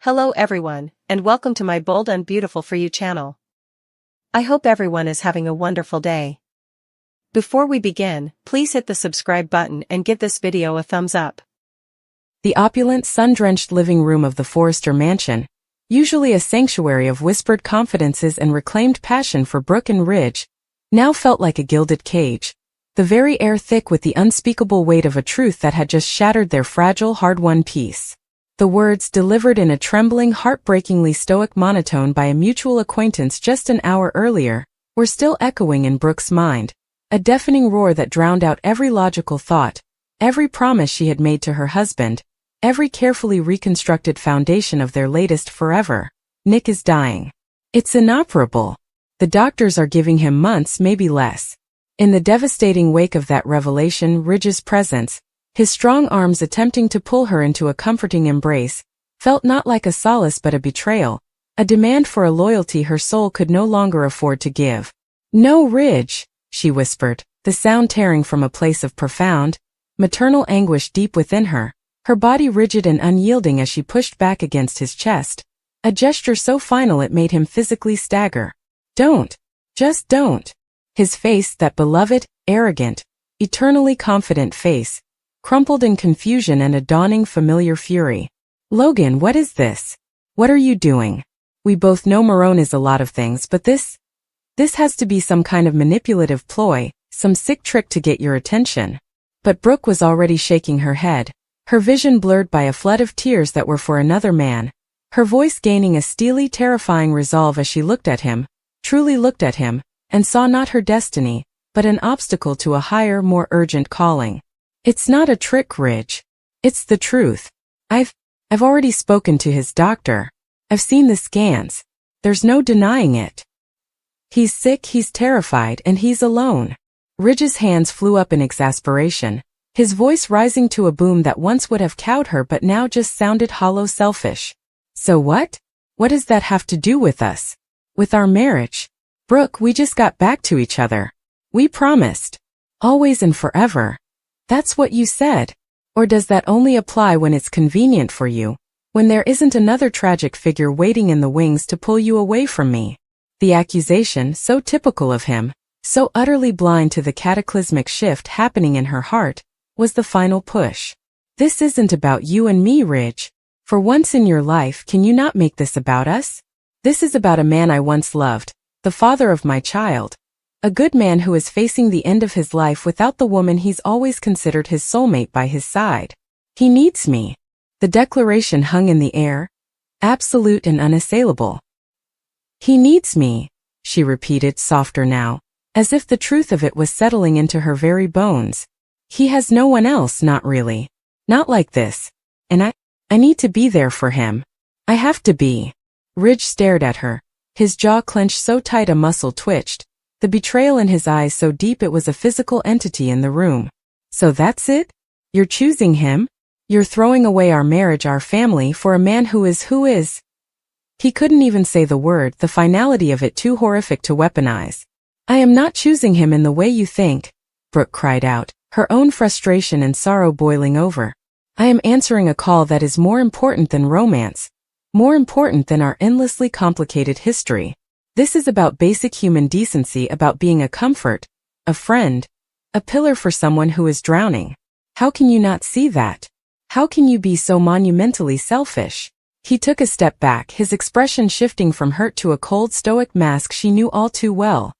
Hello everyone, and welcome to my Bold and Beautiful for You channel. I hope everyone is having a wonderful day. Before we begin, please hit the subscribe button and give this video a thumbs up. The opulent, sun-drenched living room of the Forrester mansion, usually a sanctuary of whispered confidences and reclaimed passion for Brooke and Ridge, now felt like a gilded cage, the very air thick with the unspeakable weight of a truth that had just shattered their fragile, hard-won peace. The words, delivered in a trembling, heartbreakingly stoic monotone by a mutual acquaintance just an hour earlier, were still echoing in Brooke's mind, a deafening roar that drowned out every logical thought, every promise she had made to her husband, every carefully reconstructed foundation of their latest forever. Nick is dying. It's inoperable. The doctors are giving him months, maybe less. In the devastating wake of that revelation, Ridge's presence, his strong arms attempting to pull her into a comforting embrace, felt not like a solace but a betrayal, a demand for a loyalty her soul could no longer afford to give. "No, Ridge," she whispered, the sound tearing from a place of profound, maternal anguish deep within her, her body rigid and unyielding as she pushed back against his chest, a gesture so final it made him physically stagger. "Don't. Just don't." His face, that beloved, arrogant, eternally confident face, crumpled in confusion and a dawning familiar fury. "Logan, what is this? What are you doing? We both know Marone is a lot of things, but this has to be some kind of manipulative ploy, some sick trick to get your attention." But Brooke was already shaking her head, her vision blurred by a flood of tears that were for another man, her voice gaining a steely, terrifying resolve as she looked at him, truly looked at him, and saw not her destiny, but an obstacle to a higher, more urgent calling. "It's not a trick, Ridge. It's the truth. I've already spoken to his doctor. I've seen the scans. There's no denying it. He's sick, he's terrified, and he's alone." Ridge's hands flew up in exasperation, his voice rising to a boom that once would have cowed her but now just sounded hollow, selfish. "So what? What does that have to do with us? With our marriage? Brooke, we just got back to each other. We promised. Always and forever. That's what you said. Or does that only apply when it's convenient for you, when there isn't another tragic figure waiting in the wings to pull you away from me?" The accusation, so typical of him, so utterly blind to the cataclysmic shift happening in her heart, was the final push. "This isn't about you and me, Ridge. For once in your life, can you not make this about us? This is about a man I once loved, the father of my child. A good man who is facing the end of his life without the woman he's always considered his soulmate by his side. He needs me." The declaration hung in the air, absolute and unassailable. "He needs me," she repeated, softer now, as if the truth of it was settling into her very bones. "He has no one else, not really. Not like this. And I need to be there for him. I have to be." Ridge stared at her, his jaw clenched so tight a muscle twitched, the betrayal in his eyes so deep it was a physical entity in the room. "So that's it? You're choosing him? You're throwing away our marriage, our family, for a man who is? He couldn't even say the word, the finality of it too horrific to weaponize. "I am not choosing him in the way you think," Brooke cried out, her own frustration and sorrow boiling over. "I am answering a call that is more important than romance, more important than our endlessly complicated history. This is about basic human decency, about being a comfort, a friend, a pillar for someone who is drowning. How can you not see that? How can you be so monumentally selfish?" He took a step back, his expression shifting from hurt to a cold, stoic mask she knew all too well.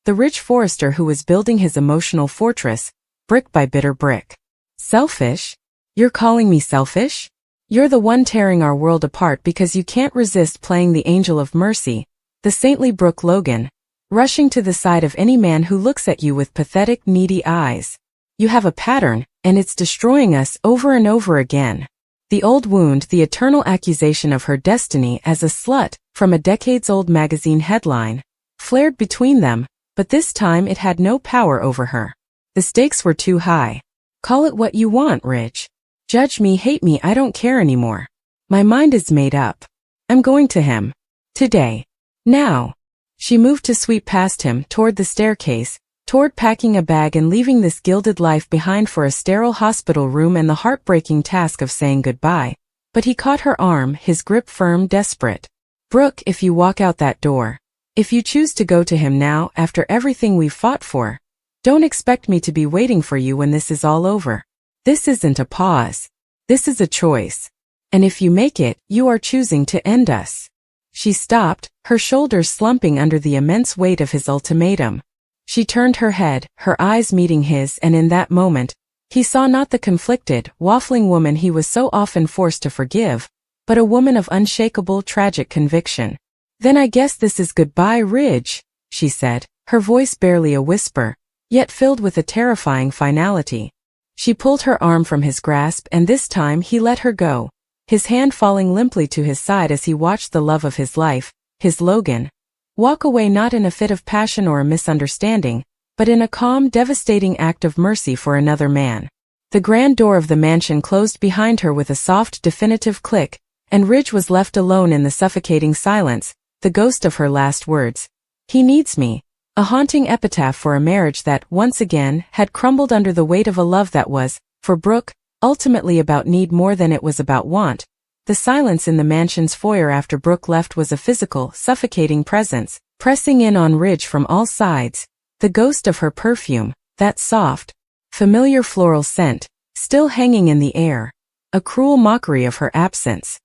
The Ridge Forrester who was building his emotional fortress, brick by bitter brick. "Selfish? You're calling me selfish? You're the one tearing our world apart because you can't resist playing the angel of mercy, the saintly Brooke Logan, rushing to the side of any man who looks at you with pathetic, needy eyes. You have a pattern, and it's destroying us over and over again." The old wound, the eternal accusation of her destiny as a slut, from a decades-old magazine headline, flared between them, but this time it had no power over her. The stakes were too high. "Call it what you want, Ridge. Judge me, hate me, I don't care anymore. My mind is made up. I'm going to him. Today. Now." She moved to sweep past him, toward the staircase, toward packing a bag and leaving this gilded life behind for a sterile hospital room and the heartbreaking task of saying goodbye, But he caught her arm, his grip firm, desperate. "Brooke, if you walk out that door, if you choose to go to him now after everything we've fought for, don't expect me to be waiting for you when this is all over. This isn't a pause. This is a choice. And if you make it, you are choosing to end us." She stopped, her shoulders slumping under the immense weight of his ultimatum. She turned her head, her eyes meeting his, and in that moment, he saw not the conflicted, waffling woman he was so often forced to forgive, but a woman of unshakable, tragic conviction. "Then I guess this is goodbye, Ridge," she said, her voice barely a whisper, yet filled with a terrifying finality. She pulled her arm from his grasp, and this time he let her go, his hand falling limply to his side as he watched the love of his life, his Logan, walk away not in a fit of passion or a misunderstanding, but in a calm, devastating act of mercy for another man. The grand door of the mansion closed behind her with a soft, definitive click, and Ridge was left alone in the suffocating silence, the ghost of her last words. "He needs me," a haunting epitaph for a marriage that, once again, had crumbled under the weight of a love that was, for Brooke, ultimately about need more than it was about want. The silence in the mansion's foyer after Brooke left was a physical, suffocating presence, pressing in on Ridge from all sides. The ghost of her perfume, that soft, familiar floral scent, still hanging in the air, a cruel mockery of her absence.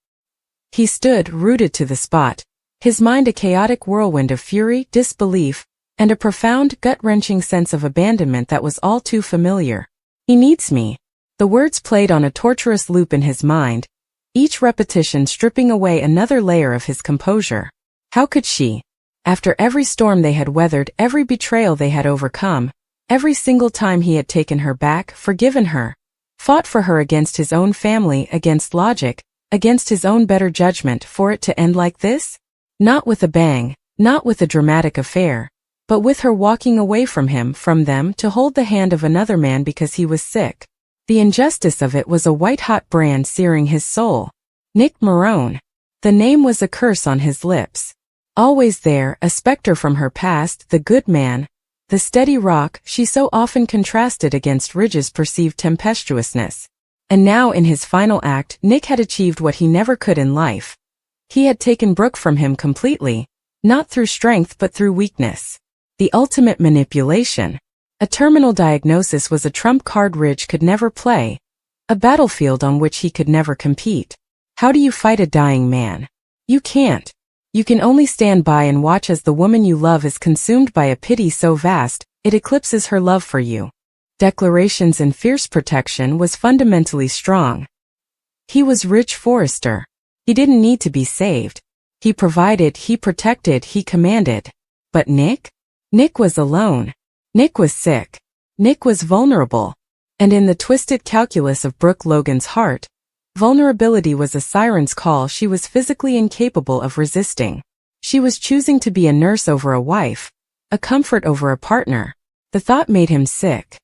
He stood, rooted to the spot, his mind a chaotic whirlwind of fury, disbelief, and a profound, gut-wrenching sense of abandonment that was all too familiar. "He needs me." The words played on a torturous loop in his mind, each repetition stripping away another layer of his composure. How could she? After every storm they had weathered, every betrayal they had overcome, every single time he had taken her back, forgiven her, fought for her against his own family, against logic, against his own better judgment, for it to end like this? Not with a bang, not with a dramatic affair, but with her walking away from him, from them, to hold the hand of another man because he was sick. The injustice of it was a white-hot brand searing his soul. Nick Marone. The name was a curse on his lips. Always there, a specter from her past, the good man, the steady rock she so often contrasted against Ridge's perceived tempestuousness. And now in his final act, Nick had achieved what he never could in life. He had taken Brooke from him completely, not through strength but through weakness. The ultimate manipulation. A terminal diagnosis was a trump card Ridge could never play, a battlefield on which he could never compete. How do you fight a dying man? You can't. You can only stand by and watch as the woman you love is consumed by a pity so vast, it eclipses her love for you. Declarations and fierce protection was fundamentally strong. He was Ridge Forrester. He didn't need to be saved. He provided, he protected, he commanded. But Nick? Nick was alone. Nick was sick. Nick was vulnerable. And in the twisted calculus of Brooke Logan's heart, vulnerability was a siren's call she was physically incapable of resisting. She was choosing to be a nurse over a wife, a comfort over a partner. The thought made him sick.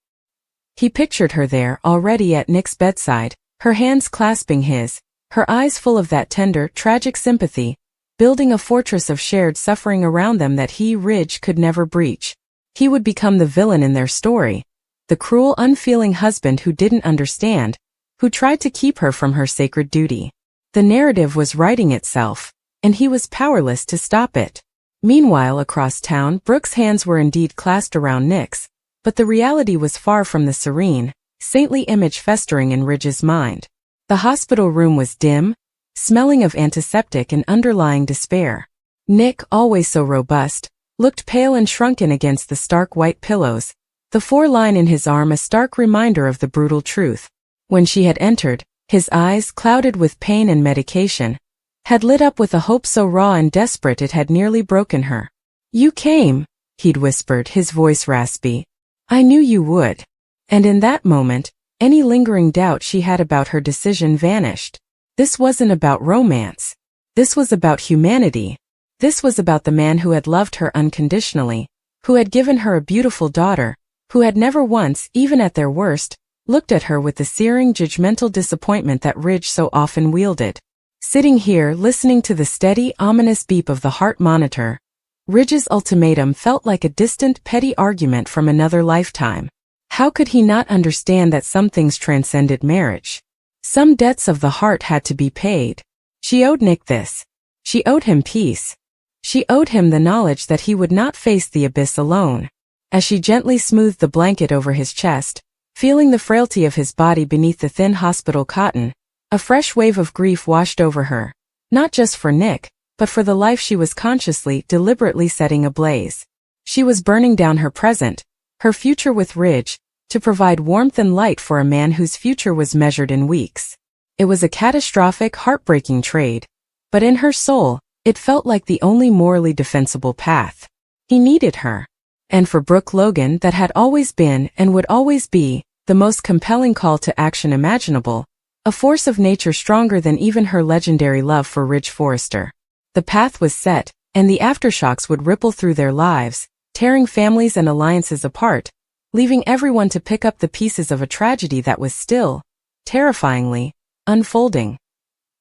He pictured her there, already at Nick's bedside, her hands clasping his, her eyes full of that tender, tragic sympathy, building a fortress of shared suffering around them that he, Ridge, could never breach. He would become the villain in their story, the cruel, unfeeling husband who didn't understand, who tried to keep her from her sacred duty. The narrative was writing itself, and he was powerless to stop it. Meanwhile, across town, Brooke's hands were indeed clasped around Nick's, but the reality was far from the serene, saintly image festering in Ridge's mind. The hospital room was dim, smelling of antiseptic and underlying despair. Nick, always so robust, looked pale and shrunken against the stark white pillows, the foreline in his arm a stark reminder of the brutal truth. When she had entered, his eyes, clouded with pain and medication, had lit up with a hope so raw and desperate it had nearly broken her. "You came," he'd whispered, his voice raspy. "I knew you would." And in that moment, any lingering doubt she had about her decision vanished. This wasn't about romance. This was about humanity. This was about the man who had loved her unconditionally, who had given her a beautiful daughter, who had never once, even at their worst, looked at her with the searing, judgmental disappointment that Ridge so often wielded. Sitting here, listening to the steady, ominous beep of the heart monitor, Ridge's ultimatum felt like a distant, petty argument from another lifetime. How could he not understand that some things transcended marriage? Some debts of the heart had to be paid. She owed Nick this. She owed him peace. She owed him the knowledge that he would not face the abyss alone. As she gently smoothed the blanket over his chest, feeling the frailty of his body beneath the thin hospital cotton, a fresh wave of grief washed over her, not just for Nick, but for the life she was consciously, deliberately setting ablaze. She was burning down her present, her future with Ridge, to provide warmth and light for a man whose future was measured in weeks. It was a catastrophic, heartbreaking trade, but in her soul, it felt like the only morally defensible path. He needed her. And for Brooke Logan, that had always been, and would always be, the most compelling call to action imaginable, a force of nature stronger than even her legendary love for Ridge Forrester. The path was set, and the aftershocks would ripple through their lives, tearing families and alliances apart, leaving everyone to pick up the pieces of a tragedy that was still, terrifyingly, unfolding.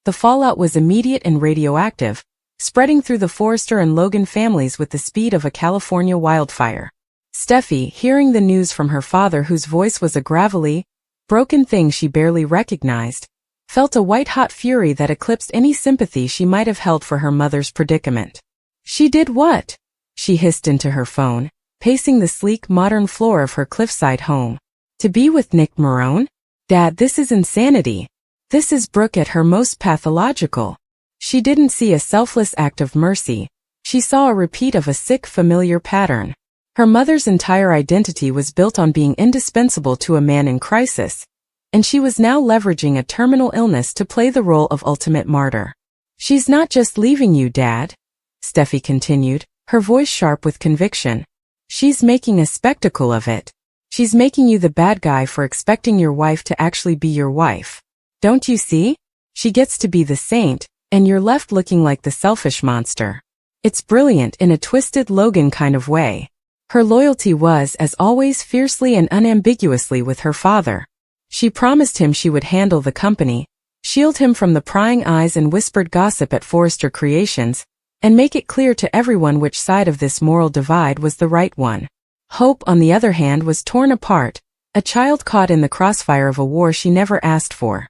The fallout was immediate and radioactive, spreading through the Forrester and Logan families with the speed of a California wildfire. Steffi, hearing the news from her father, whose voice was a gravelly, broken thing she barely recognized, felt a white-hot fury that eclipsed any sympathy she might have held for her mother's predicament. "She did what?" she hissed into her phone, pacing the sleek, modern floor of her cliffside home. "To be with Nick Marone? Dad, this is insanity. This is Brooke at her most pathological." She didn't see a selfless act of mercy. She saw a repeat of a sick, familiar pattern. Her mother's entire identity was built on being indispensable to a man in crisis, and she was now leveraging a terminal illness to play the role of ultimate martyr. "She's not just leaving you, Dad," Steffi continued, her voice sharp with conviction. "She's making a spectacle of it. She's making you the bad guy for expecting your wife to actually be your wife. Don't you see? She gets to be the saint, and you're left looking like the selfish monster." It's brilliant in a twisted Logan kind of way. Her loyalty was, as always, fiercely and unambiguously with her father. She promised him she would handle the company, shield him from the prying eyes and whispered gossip at Forrester Creations, and make it clear to everyone which side of this moral divide was the right one. Hope, on the other hand, was torn apart, a child caught in the crossfire of a war she never asked for.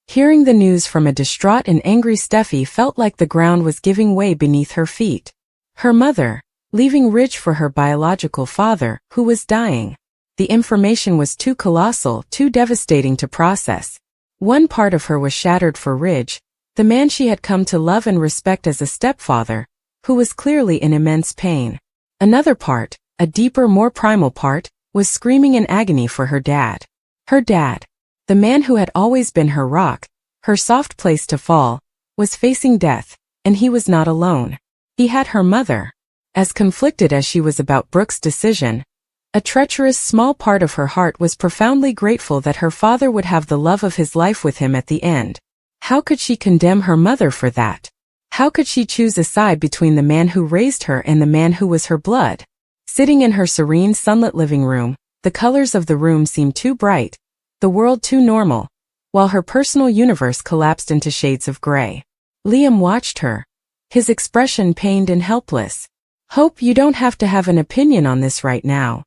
Hearing the news from a distraught and angry Steffi felt like the ground was giving way beneath her feet. Her mother, leaving Ridge for her biological father, who was dying. The information was too colossal, too devastating to process. One part of her was shattered for Ridge, the man she had come to love and respect as a stepfather, who was clearly in immense pain. Another part, a deeper, more primal part, was screaming in agony for her dad. Her dad, the man who had always been her rock, her soft place to fall, was facing death, and he was not alone. He had her mother. As conflicted as she was about Brooke's decision, a treacherous small part of her heart was profoundly grateful that her father would have the love of his life with him at the end. How could she condemn her mother for that? How could she choose a side between the man who raised her and the man who was her blood? Sitting in her serene, sunlit living room, the colors of the room seemed too bright, the world too normal, while her personal universe collapsed into shades of gray. Liam watched her, his expression pained and helpless. "Hope you don't have to have an opinion on this right now,"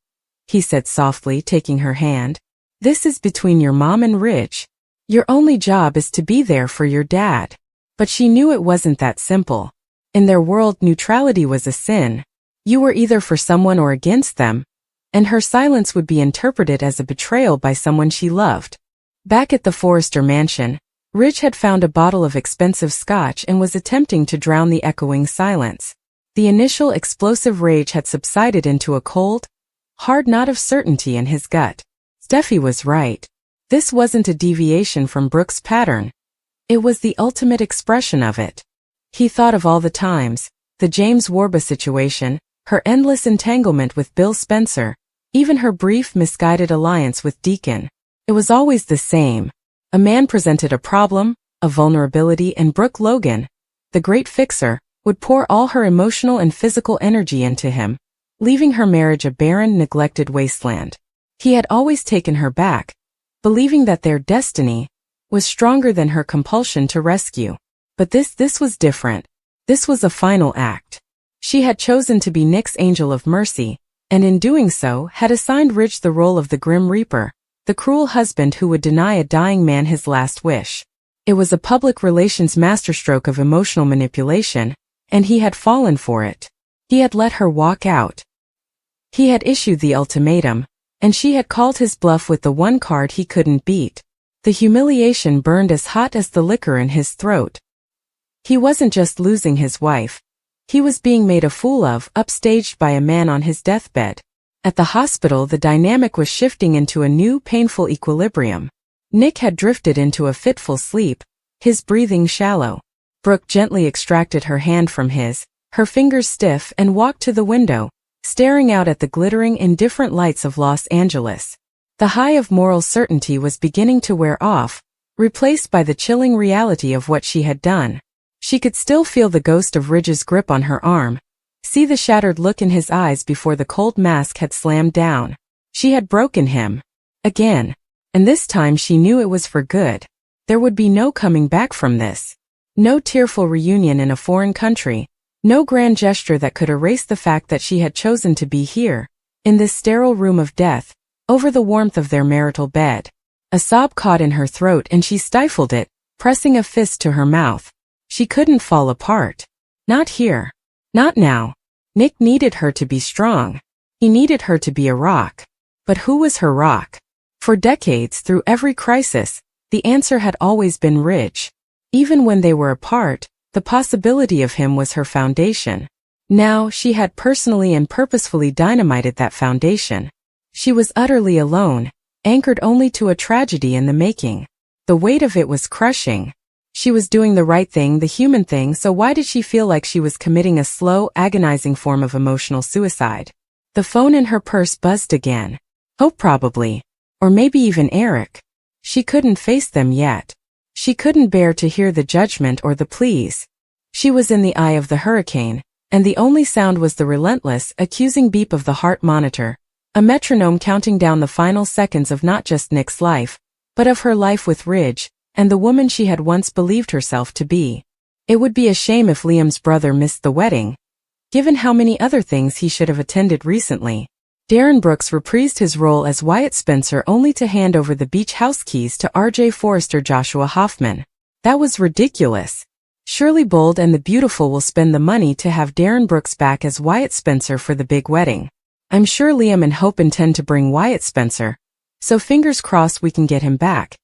he said softly, taking her hand. "This is between your mom and Ridge. Your only job is to be there for your dad." But she knew it wasn't that simple. In their world, neutrality was a sin. You were either for someone or against them, and her silence would be interpreted as a betrayal by someone she loved. Back at the Forrester mansion, Ridge had found a bottle of expensive scotch and was attempting to drown the echoing silence. The initial explosive rage had subsided into a cold, hard knot of certainty in his gut. Steffi was right. This wasn't a deviation from Brooke's pattern. It was the ultimate expression of it. He thought of all the times, the James Warba situation, her endless entanglement with Bill Spencer, even her brief, misguided alliance with Deacon. It was always the same. A man presented a problem, a vulnerability, and Brooke Logan, the great fixer, would pour all her emotional and physical energy into him, leaving her marriage a barren, neglected wasteland. He had always taken her back, believing that their destiny was stronger than her compulsion to rescue. But this was different. This was a final act. She had chosen to be Nick's angel of mercy, and in doing so had assigned Ridge the role of the Grim Reaper, the cruel husband who would deny a dying man his last wish. It was a public relations masterstroke of emotional manipulation, and he had fallen for it. He had let her walk out. He had issued the ultimatum, and she had called his bluff with the one card he couldn't beat. The humiliation burned as hot as the liquor in his throat. He wasn't just losing his wife. He was being made a fool of, upstaged by a man on his deathbed. At the hospital, the dynamic was shifting into a new, painful equilibrium. Nick had drifted into a fitful sleep, his breathing shallow. Brooke gently extracted her hand from his, her fingers stiff, and walked to the window, staring out at the glittering, indifferent lights of Los Angeles. The high of moral certainty was beginning to wear off, replaced by the chilling reality of what she had done. She could still feel the ghost of Ridge's grip on her arm, see the shattered look in his eyes before the cold mask had slammed down. She had broken him. Again. And this time she knew it was for good. There would be no coming back from this. No tearful reunion in a foreign country. No grand gesture that could erase the fact that she had chosen to be here, in this sterile room of death, over the warmth of their marital bed. A sob caught in her throat and she stifled it, pressing a fist to her mouth. She couldn't fall apart. Not here. Not now. Nick needed her to be strong. He needed her to be a rock. But who was her rock? For decades, through every crisis, the answer had always been Ridge. Even when they were apart, the possibility of him was her foundation. Now, she had personally and purposefully dynamited that foundation. She was utterly alone, anchored only to a tragedy in the making. The weight of it was crushing. She was doing the right thing, the human thing, so why did she feel like she was committing a slow, agonizing form of emotional suicide? The phone in her purse buzzed again. Hope probably. Or maybe even Eric. She couldn't face them yet. She couldn't bear to hear the judgment or the pleas. She was in the eye of the hurricane, and the only sound was the relentless, accusing beep of the heart monitor, a metronome counting down the final seconds of not just Nick's life, but of her life with Ridge, and the woman she had once believed herself to be. It would be a shame if Liam's brother missed the wedding, given how many other things he should have attended recently. Darren Brooks reprised his role as Wyatt Spencer only to hand over the beach house keys to R.J. Forrester Joshua Hoffman. That was ridiculous. Surely Bold and the Beautiful will spend the money to have Darren Brooks back as Wyatt Spencer for the big wedding. I'm sure Liam and Hope intend to bring Wyatt Spencer, so fingers crossed we can get him back.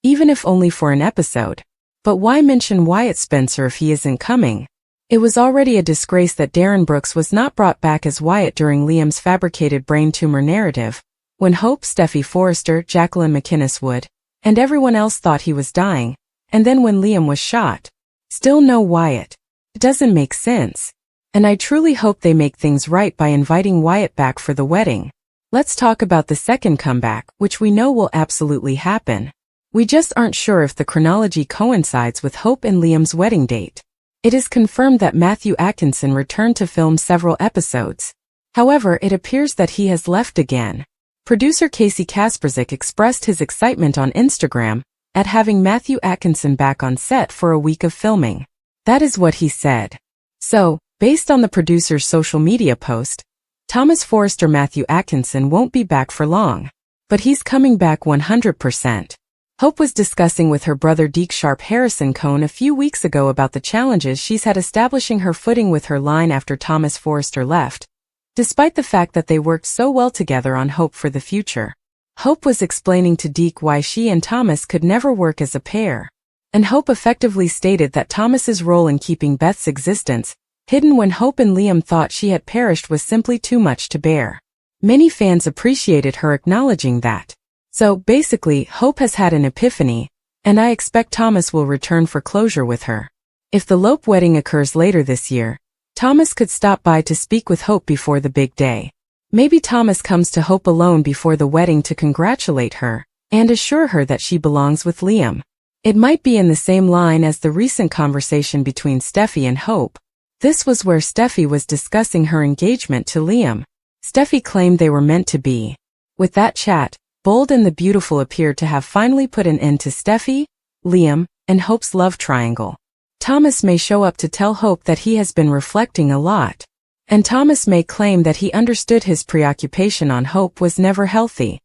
Even if only for an episode. But why mention Wyatt Spencer if he isn't coming? It was already a disgrace that Darren Brooks was not brought back as Wyatt during Liam's fabricated brain tumor narrative, when Hope, Steffi Forrester, Jacqueline McInnes Wood, and everyone else thought he was dying, and then when Liam was shot. Still no Wyatt. It doesn't make sense. And I truly hope they make things right by inviting Wyatt back for the wedding. Let's talk about the second comeback, which we know will absolutely happen. We just aren't sure if the chronology coincides with Hope and Liam's wedding date. It is confirmed that Matthew Atkinson returned to film several episodes. However, it appears that he has left again. Producer Casey Kasperzik expressed his excitement on Instagram at having Matthew Atkinson back on set for a week of filming. That is what he said. So, based on the producer's social media post, Thomas Forrester Matthew Atkinson won't be back for long. But he's coming back 100%. Hope was discussing with her brother Deke Sharp Harrison Cohn a few weeks ago about the challenges she's had establishing her footing with her line after Thomas Forrester left, despite the fact that they worked so well together on Hope for the future. Hope was explaining to Deke why she and Thomas could never work as a pair. And Hope effectively stated that Thomas's role in keeping Beth's existence hidden when Hope and Liam thought she had perished was simply too much to bear. Many fans appreciated her acknowledging that. So, basically, Hope has had an epiphany, and I expect Thomas will return for closure with her. If the Lope wedding occurs later this year, Thomas could stop by to speak with Hope before the big day. Maybe Thomas comes to Hope alone before the wedding to congratulate her, and assure her that she belongs with Liam. It might be in the same line as the recent conversation between Steffi and Hope. This was where Steffi was discussing her engagement to Liam. Steffi claimed they were meant to be. With that chat, Bold and the Beautiful appeared to have finally put an end to Steffi, Liam, and Hope's love triangle. Thomas may show up to tell Hope that he has been reflecting a lot. And Thomas may claim that he understood his preoccupation on Hope was never healthy.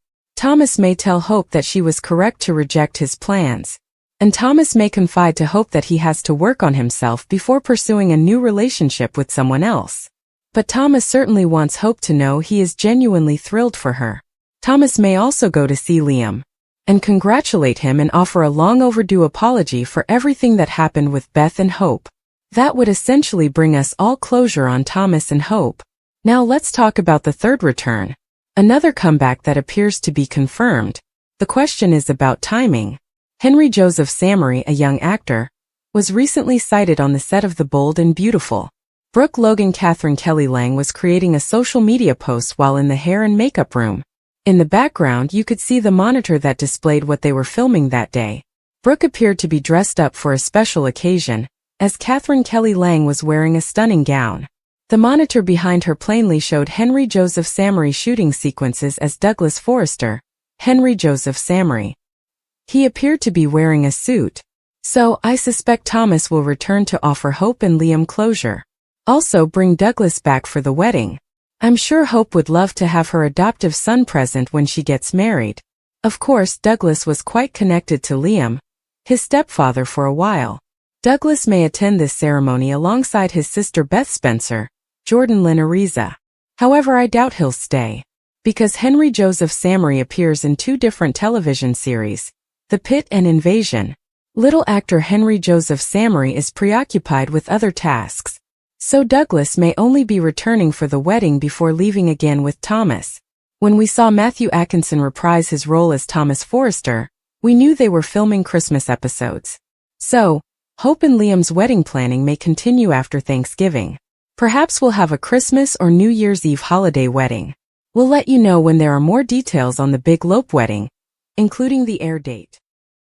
Thomas may tell Hope that she was correct to reject his plans. And Thomas may confide to Hope that he has to work on himself before pursuing a new relationship with someone else. But Thomas certainly wants Hope to know he is genuinely thrilled for her. Thomas may also go to see Liam and congratulate him and offer a long overdue apology for everything that happened with Beth and Hope. That would essentially bring us all closure on Thomas and Hope. Now let's talk about the third return. Another comeback that appears to be confirmed. The question is about timing. Henry Joseph Samory, a young actor, was recently sighted on the set of The Bold and Beautiful. Brooke Logan Catherine Kelly Lang was creating a social media post while in the hair and makeup room. In the background you could see the monitor that displayed what they were filming that day. Brooke appeared to be dressed up for a special occasion, as Catherine Kelly Lang was wearing a stunning gown. The monitor behind her plainly showed Henry Joseph Samory shooting sequences as Douglas Forrester, Henry Joseph Samory. He appeared to be wearing a suit. So, I suspect Thomas will return to offer Hope and Liam closure. Also bring Douglas back for the wedding. I'm sure Hope would love to have her adoptive son present when she gets married. Of course, Douglas was quite connected to Liam, his stepfather, for a while. Douglas may attend this ceremony alongside his sister Beth Spencer, Jordan Lynn Ariza. However, I doubt he'll stay. Because Henry Joseph Samory appears in 2 different television series, The Pit and Invasion. Little actor Henry Joseph Samory is preoccupied with other tasks. So Douglas may only be returning for the wedding before leaving again with Thomas. When we saw Matthew Atkinson reprise his role as Thomas Forrester, we knew they were filming Christmas episodes. So, Hope and Liam's wedding planning may continue after Thanksgiving. Perhaps we'll have a Christmas or New Year's Eve holiday wedding. We'll let you know when there are more details on the Big Lope wedding, including the air date.